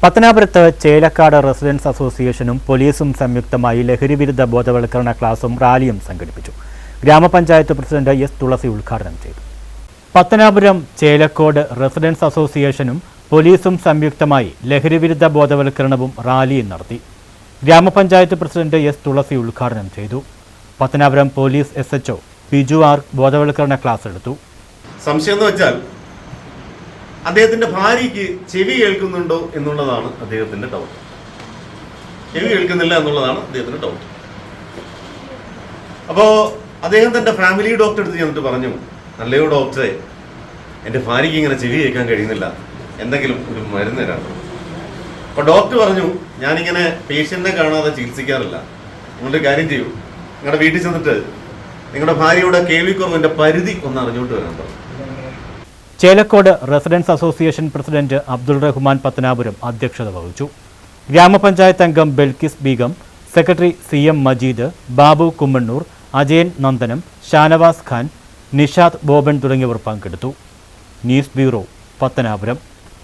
പത്തനാപുരത്ത് ചേലക്കാട് റെസിഡൻസ് അസോസിയേഷനും പോലീസും സംയുക്തമായി ലഹരിവിരുദ്ധ ബോധവൽക്കരണ ക്ലാസും റാലിയും സംഘടിപ്പിച്ചു. ഗ്രാമപഞ്ചായത്ത് പ്രസിഡന്റ് എസ് തുളസി ഉദ്ഘാടനം ചെയ്തു. പത്തനാപുരം ചേലക്കോട് റെസിഡൻസ് അസോസിയേഷനും പോലീസും സംയുക്തമായി ലഹരിവിരുദ്ധ ബോധവൽക്കരണവും റാലിയും നടത്തി. ഗ്രാമപഞ്ചായത്ത് പ്രസിഡന്റ് എസ് തുളസി ഉദ്ഘാടനം ചെയ്തു. Pathanapuram police SHO Biju R ബോധവൽക്കരണ ക്ലാസ് എടുത്തു. സംശയം എന്ന് വെച്ചാൽ അദ്ദേഹത്തിന്റെ ഭാര്യയ്ക്ക് ചെവി കേൾക്കുന്നുണ്ടോ എന്നുള്ളതാണ് അദ്ദേഹത്തിന്റെ ഡൗട്ട്. ചെവി കേൾക്കുന്നില്ല എന്നുള്ളതാണ് അദ്ദേഹത്തിന്റെ ഡൗട്ട്. അപ്പോൾ അദ്ദേഹം തന്റെ ഫാമിലി ഡോക്ടറെ അടുത്ത് ചെന്നിട്ട് പറഞ്ഞു, നല്ലയോ ഡോക്ടറെ, എൻ്റെ ഭാര്യയ്ക്ക് ഇങ്ങനെ ചെവി കേൾക്കാൻ കഴിയുന്നില്ല, എന്തെങ്കിലും ഒരു മരുന്ന് തരാം. അപ്പോൾ ഡോക്ടർ പറഞ്ഞു, ഞാനിങ്ങനെ പേഷ്യന്റിനെ കാണാതെ ചികിത്സിക്കാറില്ല, നിങ്ങളുടെ കാര്യം ചെയ്യൂ, നിങ്ങളുടെ വീട്ടിൽ ചെന്നിട്ട് നിങ്ങളുടെ ഭാര്യയുടെ കേൾവിക്കുറവിന്റെ പരിധി ഒന്ന് അറിഞ്ഞുകൊണ്ട് വരാൻ പറഞ്ഞു. Chelakkode residents association president Abdul Rahman Pathanapuram അധ്യക്ഷത വഹിച്ചു. ഗ്രാമപഞ്ചായത്ത് അംഗം ബെൽക്കിസ് ബീഗം, സെക്രട്ടറി CM മജീദ്, ബാബു കുമ്മണ്ണൂർ, അജയൻ നന്ദനം, ഷാനവാസ് ഖാൻ, നിഷാദ് ബോബൻ തുടങ്ങിയവർ പങ്കെടുത്തു. News bureau, Pathanapuram.